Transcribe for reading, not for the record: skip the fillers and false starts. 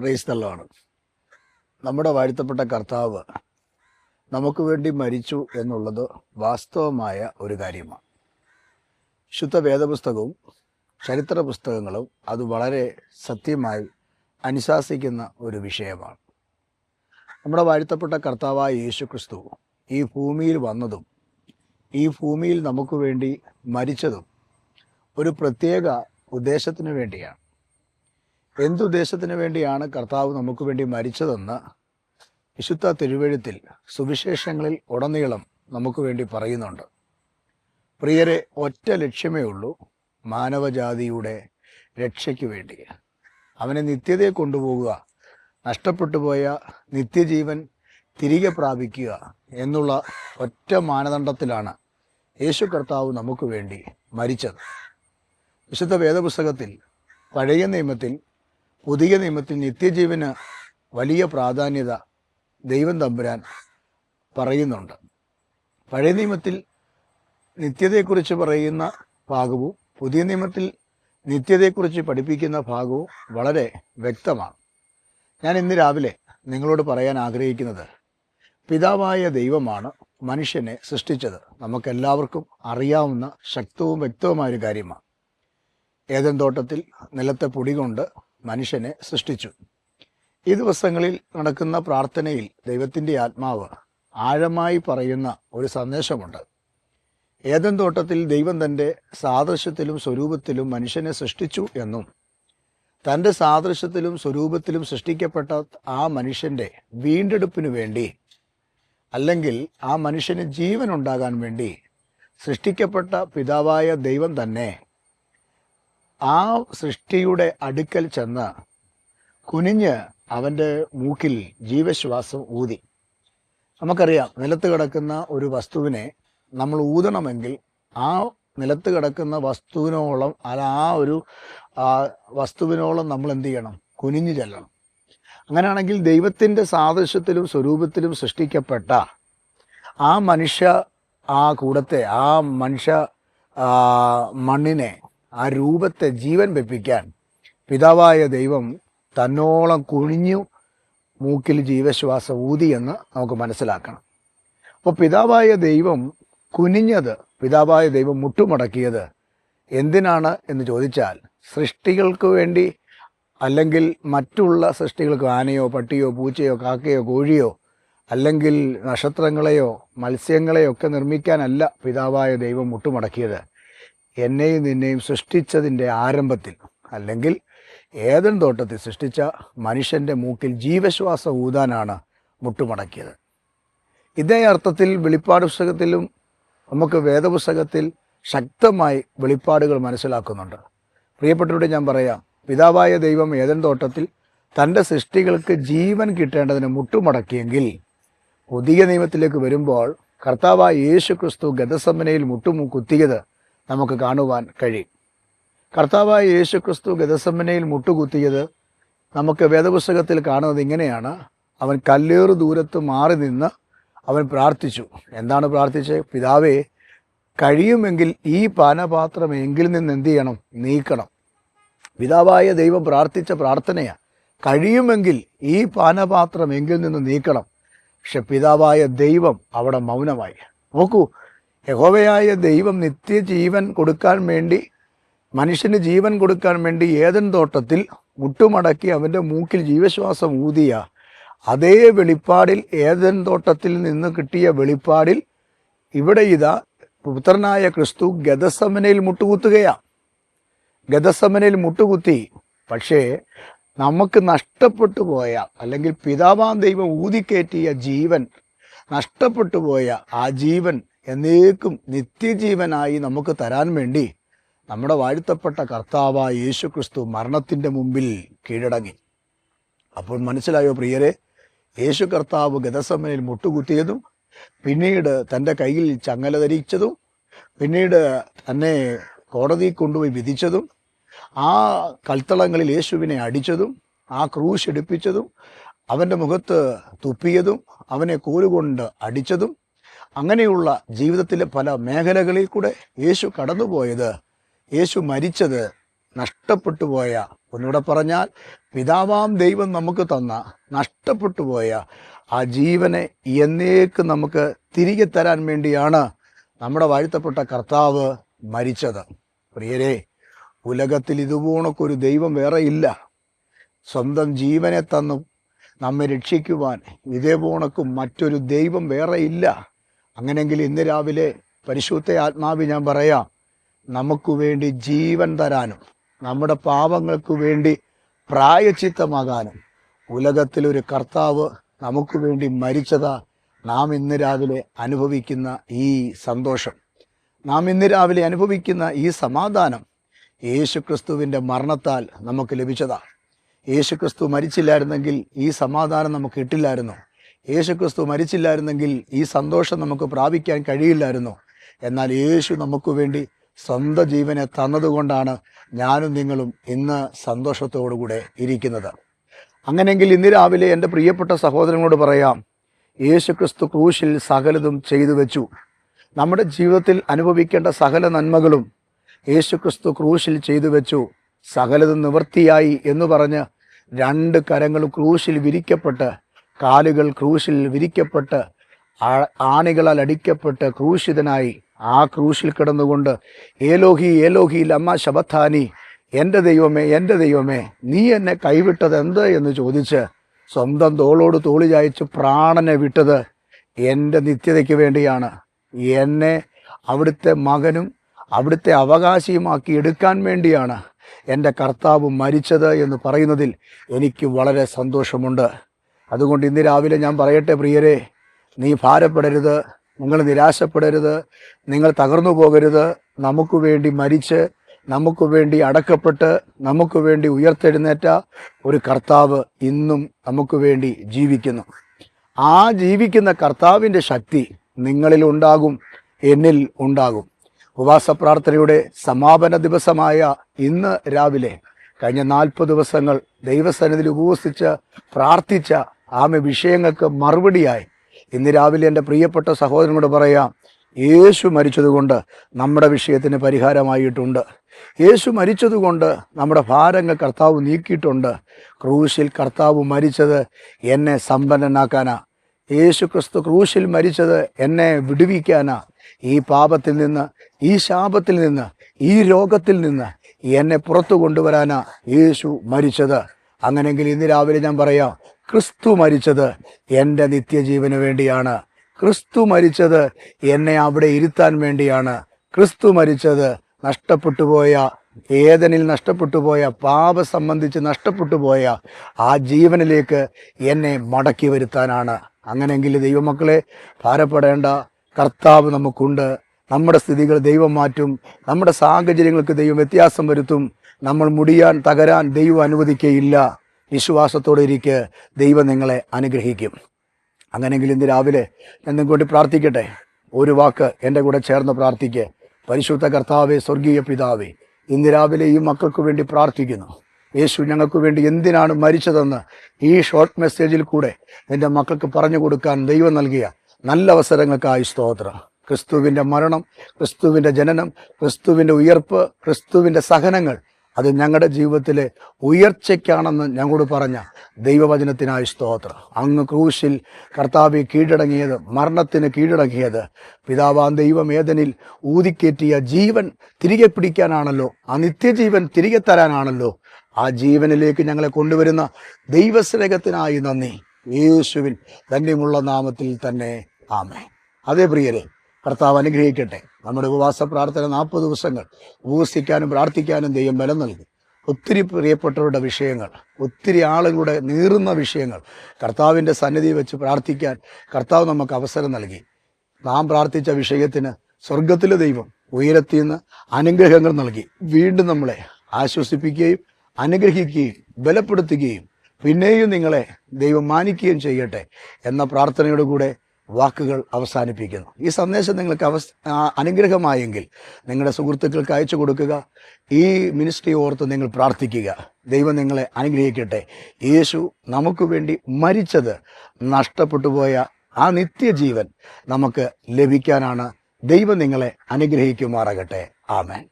Praise the Lord. നമ്മുടെ വാഴ്ത്തപ്പെട്ട കർത്താവ് നമുക്ക് വേണ്ടി മരിച്ചു എന്നുള്ളത് വാസ്തവമായ ഒരു കാര്യമാണ്. ശുദ്ധ വേദപുസ്തകവും ചരിത്ര പുസ്തകങ്ങളും അത് വളരെ സത്യമായി അനുശാസിക്കുന്ന ഒരു വിഷയമാണ്. നമ്മുടെ വാഴ്ത്തപ്പെട്ട കർത്താവായ യേശു ക്രിസ്തു ഈ ഭൂമിയിൽ വന്നതും ഈ ഭൂമിയിൽ നമുക്ക് വേണ്ടി മരിച്ചതും ഒരു പ്രത്യേക ഉദ്ദേശത്തിന് വേണ്ടിയാണ്. എന്തുദ്ദേശത്തിന് വേണ്ടിയാണ് കർത്താവ് നമുക്ക് വേണ്ടി മരിച്ചതെന്ന് വിശുദ്ധ തിരുവെഴുത്തിൽ സുവിശേഷങ്ങളിൽ ഉടനീളം നമുക്ക് വേണ്ടി പറയുന്നുണ്ട്. പ്രിയരെ, ഒറ്റ ലക്ഷ്യമേ ഉള്ളൂ, മാനവജാതിയുടെ രക്ഷയ്ക്ക് വേണ്ടി. അവനെ നിത്യതയെ കൊണ്ടുപോകുക, നഷ്ടപ്പെട്ടു പോയ നിത്യജീവൻ തിരികെ പ്രാപിക്കുക എന്നുള്ള ഒറ്റ മാനദണ്ഡത്തിലാണ് യേശു കർത്താവ് നമുക്ക് വേണ്ടി മരിച്ചത്. വിശുദ്ധ വേദപുസ്തകത്തിൽ പഴയ നിയമത്തിൽ പുതിയ നിയമത്തിൽ നിത്യജീവന് വലിയ പ്രാധാന്യത ദൈവം തമ്പുരാൻ പറയുന്നുണ്ട്. പഴയ നിയമത്തിൽ നിത്യതയെക്കുറിച്ച് പറയുന്ന ഭാഗവും പുതിയ നിയമത്തിൽ നിത്യതയെക്കുറിച്ച് പഠിപ്പിക്കുന്ന ഭാഗവും വളരെ വ്യക്തമാണ്. ഞാൻ ഇന്ന് രാവിലെ നിങ്ങളോട് പറയാൻ ആഗ്രഹിക്കുന്നത്, പിതാവായ ദൈവമാണ് മനുഷ്യനെ സൃഷ്ടിച്ചത്. നമുക്കെല്ലാവർക്കും അറിയാവുന്ന ശക്തവും വ്യക്തവുമായൊരു കാര്യമാണ്. ഏദൻ തോട്ടത്തിൽ നിലത്തെ പൊടി കൊണ്ട് മനുഷ്യനെ സൃഷ്ടിച്ചു. ഈ ദിവസങ്ങളിൽ നടക്കുന്ന പ്രാർത്ഥനയിൽ ദൈവത്തിൻ്റെ ആത്മാവ് ആഴമായി പറയുന്ന ഒരു സന്ദേശമുണ്ട്. ഏദൻ തോട്ടത്തിൽ ദൈവം തൻ്റെ സാദൃശ്യത്തിലും സ്വരൂപത്തിലും മനുഷ്യനെ സൃഷ്ടിച്ചു എന്നും തൻ്റെ സാദൃശ്യത്തിലും സ്വരൂപത്തിലും സൃഷ്ടിക്കപ്പെട്ട ആ മനുഷ്യൻ്റെ വീണ്ടെടുപ്പിനു വേണ്ടി, അല്ലെങ്കിൽ ആ മനുഷ്യന് ജീവൻ ഉണ്ടാകാൻ വേണ്ടി സൃഷ്ടിക്കപ്പെട്ട പിതാവായ ദൈവം തന്നെ ആ സൃഷ്ടിയുടെ അടുക്കൽ ചെന്ന് കുനിഞ്ഞ് അവൻ്റെ മൂക്കിൽ ജീവശ്വാസം ഊതി. നമുക്കറിയാം, നിലത്ത് കിടക്കുന്ന ഒരു വസ്തുവിനെ നമ്മൾ ഊതണമെങ്കിൽ ആ നിലത്ത് കിടക്കുന്ന വസ്തുവിനോളം വസ്തുവിനോളം നമ്മൾ എന്ത് ചെയ്യണം? കുനിഞ്ഞു ചെല്ലണം. അങ്ങനെയാണെങ്കിൽ ദൈവത്തിൻ്റെ സാദൃശ്യത്തിലും സ്വരൂപത്തിലും സൃഷ്ടിക്കപ്പെട്ട ആ മനുഷ്യ കൂടത്തെ, ആ മനുഷ്യ മണ്ണിനെ, ആ രൂപത്തെ ജീവൻ വെപ്പിക്കാൻ പിതാവായ ദൈവം തന്നോളം കുനിഞ്ഞു മൂക്കിൽ ജീവശ്വാസം ഊതി എന്ന് നമുക്ക് മനസ്സിലാക്കണം. അപ്പോൾ പിതാവായ ദൈവം കുനിഞ്ഞത്, പിതാവായ ദൈവം മുട്ടുമടക്കിയത് എന്തിനാണ് എന്ന് ചോദിച്ചാൽ, സൃഷ്ടികൾക്ക് വേണ്ടി, അല്ലെങ്കിൽ മറ്റുള്ള സൃഷ്ടികൾക്ക്, ആനയോ പട്ടിയോ പൂച്ചയോ കാക്കയോ കോഴിയോ അല്ലെങ്കിൽ നക്ഷത്രങ്ങളെയോ മത്സ്യങ്ങളെയോ ഒക്കെ നിർമ്മിക്കാനല്ല പിതാവായ ദൈവം മുട്ടുമടക്കിയത്. എന്നെയും നിന്നെയും സൃഷ്ടിച്ചതിൻ്റെ ആരംഭത്തിൽ, അല്ലെങ്കിൽ ഏദൻ തോട്ടത്തിൽ സൃഷ്ടിച്ച മനുഷ്യൻ്റെ മൂക്കിൽ ജീവശ്വാസം ഊതാനാണ് മുട്ടുമടക്കിയത്. ഇതേ അർത്ഥത്തിൽ വെളിപ്പാട് പുസ്തകത്തിലും നമുക്ക് വേദപുസ്തകത്തിൽ ശക്തമായി വെളിപ്പാടുകൾ മനസ്സിലാക്കുന്നുണ്ട്. പ്രിയപ്പെട്ടവരോട് ഞാൻ പറയാം, പിതാവായ ദൈവം ഏദൻ തോട്ടത്തിൽ തൻ്റെ സൃഷ്ടികൾക്ക് ജീവൻ കിട്ടേണ്ടതിന് മുട്ടുമടക്കിയെങ്കിൽ, പുതിയ നിയമത്തിലേക്ക് വരുമ്പോൾ കർത്താവായ യേശു ക്രിസ്തു ഗെത്സമനയിൽ മുട്ടുകുത്തിയത് നമുക്ക് കാണുവാൻ കഴിയും. കർത്താവായ യേശു ക്രിസ്തു ഗെത്സമനയിൽ മുട്ടുകുത്തിയത് നമുക്ക് വേദപുസ്തകത്തിൽ കാണുന്നത് ഇങ്ങനെയാണ്. അവൻ കല്ലേറു ദൂരത്ത് മാറി നിന്ന് അവൻ പ്രാർത്ഥിച്ചു. എന്താണ് പ്രാർത്ഥിച്ചത്? പിതാവേ, കഴിയുമെങ്കിൽ ഈ പാനപാത്രം എങ്കിൽ നിന്ന് എന്ത് ചെയ്യണം? നീക്കണം. പിതാവായ ദൈവം പ്രാർത്ഥിച്ച പ്രാർത്ഥനയാണ്, കഴിയുമെങ്കിൽ ഈ പാനപാത്രം എങ്കിൽ നിന്ന് നീക്കണം. പക്ഷെ പിതാവായ ദൈവം അവിടെ മൗനമായി. നോക്കൂ, യഹോവയായ ദൈവം നിത്യജീവൻ കൊടുക്കാൻ വേണ്ടി, മനുഷ്യന് ജീവൻ കൊടുക്കാൻ വേണ്ടി ഏദൻ തോട്ടത്തിൽ മുട്ടുമടക്കി അവൻ്റെ മൂക്കിൽ ജീവശ്വാസം ഊതിയ അതേ വെളിപ്പാടിൽ, ഏദൻ തോട്ടത്തിൽ നിന്ന് കിട്ടിയ വെളിപ്പാടിൽ ഇവിടെ ഇതാ പുത്രനായ ക്രിസ്തു ഗെത്സമനയിൽ മുട്ടുകുത്തുകയാണ്. ഗെത്സമനയിൽ മുട്ടുകുത്തി. പക്ഷേ നമുക്ക് നഷ്ടപ്പെട്ടു പോയ, അല്ലെങ്കിൽ പിതാവാം ദൈവം ഊതിക്കയറ്റിയ ജീവൻ, നഷ്ടപ്പെട്ടു പോയ ആ ജീവൻ എന്നേക്കും നിത്യജീവനായി നമുക്ക് തരാൻ വേണ്ടി നമ്മുടെ വാഴ്ത്തപ്പെട്ട കർത്താവായ യേശു ക്രിസ്തു മരണത്തിൻ്റെ മുമ്പിൽ കീഴടങ്ങി. അപ്പോൾ മനസ്സിലായോ പ്രിയരെ, യേശു കർത്താവ് ഗെത്സമനയിൽ മുട്ടുകുത്തിയതും, പിന്നീട് തൻ്റെ കയ്യിൽ ചങ്ങല ധരിച്ചതും, പിന്നീട് തന്നെ കോടതിയിൽ കൊണ്ടുപോയി വിധിച്ചതും, ആ കൽത്തളങ്ങളിൽ യേശുവിനെ അടിച്ചതും, ആ ക്രൂശ് എടുപ്പിച്ചതും, അവൻ്റെ മുഖത്ത് തുപ്പിയതും, അവനെ കോലുകൊണ്ട് അടിച്ചതും, അങ്ങനെയുള്ള ജീവിതത്തിലെ പല മേഖലകളിൽ കൂടെ യേശു കടന്നുപോയത്, യേശു മരിച്ചത് നഷ്ടപ്പെട്ടു പോയ ഒന്നുകൂടെ പറഞ്ഞാൽ, പിതാവാം ദൈവം നമുക്ക് തന്ന നഷ്ടപ്പെട്ടു പോയ ആ ജീവനെ എന്നേക്കും നമുക്ക് തിരികെ തരാൻ വേണ്ടിയാണ് നമ്മുടെ വാഴ്ത്തപ്പെട്ട കർത്താവ് മരിച്ചത്. പ്രിയരെ, ഉലകത്തിൽ ഇതുപോണക്കൊരു ദൈവം വേറെ ഇല്ല. സ്വന്തം ജീവനെ തന്നു നമ്മെ രക്ഷിക്കുവാൻ ഇതേപോണക്ക് മറ്റൊരു ദൈവം വേറെ ഇല്ല. അങ്ങനെങ്കിൽ ഇന്ന് രാവിലെ പരിശുദ്ധ ആത്മാവ് ഞാൻ പറയാം, നമുക്ക് വേണ്ടി ജീവൻ തരാനും നമ്മുടെ പാപങ്ങൾക്ക് വേണ്ടി പ്രായശ്ചിത്തമാകാനും ഉലകത്തിലൊരു കർത്താവ് നമുക്ക് വേണ്ടി മരിച്ചതാ നാം ഇന്ന് രാവിലെ അനുഭവിക്കുന്ന ഈ സന്തോഷം, നാം ഇന്ന് രാവിലെ അനുഭവിക്കുന്ന ഈ സമാധാനം യേശുക്രിസ്തുവിൻ്റെ മരണത്താൽ നമുക്ക് ലഭിച്ചതാ. യേശുക്രിസ്തു മരിച്ചില്ലായിരുന്നെങ്കിൽ ഈ സമാധാനം നമുക്ക് കിട്ടില്ലായിരുന്നു. യേശുക്രിസ്തു മരിച്ചില്ലായിരുന്നെങ്കിൽ ഈ സന്തോഷം നമുക്ക് പ്രാപിക്കാൻ കഴിയില്ലായിരുന്നു. എന്നാൽ യേശു നമുക്ക് വേണ്ടി സ്വന്തം ജീവനെ തന്നതുകൊണ്ടാണ് ഞാനും നിങ്ങളും ഇന്ന് സന്തോഷത്തോടുകൂടെ ഇരിക്കുന്നത്. അങ്ങനെയെങ്കിൽ ഇന്ന് രാവിലെ എൻ്റെ പ്രിയപ്പെട്ട സഹോദരങ്ങളോട് പറയാം, യേശുക്രിസ്തു ക്രൂശിൽ സകലതും ചെയ്തു വെച്ചു. നമ്മുടെ ജീവിതത്തിൽ അനുഭവിക്കേണ്ട സകല നന്മകളും യേശുക്രിസ്തു ക്രൂശിൽ ചെയ്തു വെച്ചു. സകലതും നിവൃത്തിയായി എന്ന് പറഞ്ഞ് രണ്ട് കരങ്ങളും ക്രൂശിൽ വിരിക്കപ്പെട്ട്, കാലുകൾ ക്രൂശിൽ വിരിക്കപ്പെട്ട്, ആണികളാൽ അടിക്കപ്പെട്ട് ക്രൂശിതനായി ആ ക്രൂശിൽ കിടന്നുകൊണ്ട് ഏലോഹി ഏലോഹി ലമ്മ ശബത്താനി, എൻ്റെ ദൈവമേ എൻ്റെ ദൈവമേ നീ എന്നെ കൈവിട്ടത് എന്ത് എന്ന് ചോദിച്ച് സ്വന്തം തോളോട് തോളി ചായച്ച് പ്രാണനെ വിട്ടത് എൻ്റെ നിത്യതയ്ക്ക് വേണ്ടിയാണ്. എന്നെ അവിടുത്തെ മകനും അവിടുത്തെ അവകാശിയുമാക്കി എടുക്കാൻ വേണ്ടിയാണ് എൻ്റെ കർത്താവ് മരിച്ചത് എന്ന് പറയുന്നതിൽ എനിക്ക് വളരെ സന്തോഷമുണ്ട്. അതുകൊണ്ട് ഇന്ന് രാവിലെ ഞാൻ പറയട്ടെ പ്രിയരെ, നീ ഭാരപ്പെടരുത്, നിങ്ങൾ നിരാശപ്പെടരുത്, നിങ്ങൾ തകർന്നു പോകരുത്. നമുക്ക് വേണ്ടി മരിച്ച്, നമുക്ക് വേണ്ടി അടക്കപ്പെട്ട്, നമുക്ക് വേണ്ടി ഉയർത്തെഴുന്നേറ്റ ഒരു കർത്താവ് ഇന്നും നമുക്ക് വേണ്ടി ജീവിക്കുന്നു. ആ ജീവിക്കുന്ന കർത്താവിൻ്റെ ശക്തി നിങ്ങളിൽ ഉണ്ടാകും, എന്നിൽ ഉണ്ടാകും. ഉപവാസ പ്രാർത്ഥനയുടെ സമാപന ദിവസമായ ഇന്ന് രാവിലെ കഴിഞ്ഞ 40 ദിവസങ്ങൾ ദൈവസന്നിധിയിൽ ഉപവസിച്ച് പ്രാർത്ഥിച്ച ആമെ വിഷയങ്ങൾക്ക് മറുപടിയായി ഇന്ന് രാവിലെ എൻ്റെ പ്രിയപ്പെട്ട സഹോദരനോട് പറയാം, യേശു മരിച്ചതുകൊണ്ട് നമ്മുടെ വിഷയത്തിന് പരിഹാരമായിട്ടുണ്ട്. യേശു മരിച്ചതുകൊണ്ട് നമ്മുടെ ഭാരങ്ങൾ കർത്താവ് നീക്കിയിട്ടുണ്ട്. ക്രൂശിൽ കർത്താവ് മരിച്ചത് എന്നെ സമ്പന്നനാക്കാനാ. യേശു ക്രിസ്തു ക്രൂശിൽ മരിച്ചത് എന്നെ വിടുവിക്കാനാ. ഈ പാപത്തിൽ നിന്ന്, ഈ ശാപത്തിൽ നിന്ന്, ഈ രോഗത്തിൽ നിന്ന് എന്നെ പുറത്തു കൊണ്ടുവരാനാ യേശു മരിച്ചത്. അങ്ങനെയെങ്കിൽ ഇന്ന് രാവിലെ ഞാൻ പറയാം, ക്രിസ്തു മരിച്ചത് എൻ്റെ നിത്യജീവന് വേണ്ടിയാണ്. ക്രിസ്തു മരിച്ചത് എന്നെ അവിടെ ഇരുത്താൻ വേണ്ടിയാണ്. ക്രിസ്തു മരിച്ചത് നഷ്ടപ്പെട്ടു പോയ, ഏദനിൽ നഷ്ടപ്പെട്ടു പോയ, പാപ സംബന്ധിച്ച് നഷ്ടപ്പെട്ടു പോയ ആ ജീവനിലേക്ക് എന്നെ മടക്കി വരുത്താനാണ്. അങ്ങനെയെങ്കിൽ ദൈവമക്കളെ, ഭാരപ്പെടേണ്ട, കർത്താവ് നമുക്കുണ്ട്. നമ്മുടെ സ്ഥിതികൾ ദൈവം മാറ്റും, നമ്മുടെ സാഹചര്യങ്ങൾക്ക് ദൈവം വ്യത്യാസം വരുത്തും. നമ്മൾ മുടിയാൻ, തകരാൻ ദൈവം അനുവദിക്കുകയില്ല. വിശ്വാസത്തോടെ ഇരിക്കുക, ദൈവം നിങ്ങളെ അനുഗ്രഹിക്കും. അങ്ങനെയെങ്കിൽ ഇന്ന് രാവിലെ എന്നും കൊണ്ട് പ്രാർത്ഥിക്കട്ടെ. ഒരു വാക്ക് എൻ്റെ കൂടെ ചേർന്ന് പ്രാർത്ഥിക്കുക. പരിശുദ്ധ കർത്താവേ, സ്വർഗീയ പിതാവേ, ഇന്ന് രാവിലെ ഈ മക്കൾക്ക് വേണ്ടി പ്രാർത്ഥിക്കുന്നു. യേശു ഞങ്ങൾക്ക് വേണ്ടി എന്തിനാണ് മരിച്ചതെന്ന് ഈ ഷോർട്ട് മെസ്സേജിൽ കൂടെ എൻ്റെ മക്കൾക്ക് പറഞ്ഞു കൊടുക്കാൻ ദൈവം നൽകിയ നല്ല അവസരങ്ങൾക്കായി സ്തോത്രം. ക്രിസ്തുവിൻ്റെ മരണം, ക്രിസ്തുവിൻ്റെ ജനനം, ക്രിസ്തുവിൻ്റെ ഉയർപ്പ്, ക്രിസ്തുവിൻ്റെ സഹനങ്ങൾ അത് ഞങ്ങളുടെ ജീവിതത്തിലെ ഉയർച്ചയ്ക്കാണെന്ന് ഞങ്ങളോട് പറഞ്ഞ ദൈവവചനത്തിനായി സ്തോത്രം. അങ്ങ് ക്രൂശിൽ കർത്താവെ കീഴടങ്ങിയത്, മരണത്തിന് കീഴടങ്ങിയത് പിതാവാൻ ദൈവം ഏദനിൽ ഊതിക്കേറ്റിയ ജീവൻ തിരികെ പിടിക്കാനാണല്ലോ, ആ നിത്യജീവൻ തിരികെ തരാനാണല്ലോ. ആ ജീവനിലേക്ക് ഞങ്ങളെ കൊണ്ടുവരുന്ന ദൈവസ്നേഹത്തിനായി നന്ദി. യേശുവിൻ ധന്യമുള്ള നാമത്തിൽ തന്നെ ആമേൻ. അതേ പ്രിയരെ, കർത്താവ് അനുഗ്രഹിക്കട്ടെ. നമ്മുടെ ഉപവാസ പ്രാർത്ഥന 40 ദിവസങ്ങൾ ഉപവസിക്കാനും പ്രാർത്ഥിക്കാനും ദൈവം ബലം നൽകി. ഒത്തിരി പ്രിയപ്പെട്ടവരുടെ വിഷയങ്ങൾ, ഒത്തിരി ആളുകളുടെ നീറുന്ന വിഷയങ്ങൾ കർത്താവിൻ്റെ സന്നിധി വെച്ച് പ്രാർത്ഥിക്കാൻ കർത്താവ് നമുക്ക് അവസരം നൽകി. നാം പ്രാർത്ഥിച്ച വിഷയത്തിന് സ്വർഗത്തിലെ ദൈവം ഉയരത്തിൽ നിന്ന് അനുഗ്രഹങ്ങൾ നൽകി വീണ്ടും നമ്മളെ ആശ്വസിപ്പിക്കുകയും അനുഗ്രഹിക്കുകയും ബലപ്പെടുത്തുകയും പിന്നെയും നിങ്ങളെ ദൈവം മാനിക്കുകയും ചെയ്യട്ടെ എന്ന പ്രാർത്ഥനയോട് കൂടെ വാക്കുകൾ അവസാനിപ്പിക്കുന്നു. ഈ സന്ദേശം നിങ്ങൾക്ക് അനുഗ്രഹമായെങ്കിൽ നിങ്ങളുടെ സുഹൃത്തുക്കൾക്ക് അയച്ചു കൊടുക്കുക. ഈ മിനിസ്ട്രി ഓർത്ത് നിങ്ങൾ പ്രാർത്ഥിക്കുക. ദൈവം നിങ്ങളെ അനുഗ്രഹിക്കട്ടെ. യേശു നമുക്ക് വേണ്ടി മരിച്ചത് നഷ്ടപ്പെട്ടു പോയ ആ നിത്യജീവൻ നമുക്ക് ലഭിക്കാനാണ്. ദൈവം നിങ്ങളെ അനുഗ്രഹിക്കുമാറാകട്ടെ. ആമേൻ.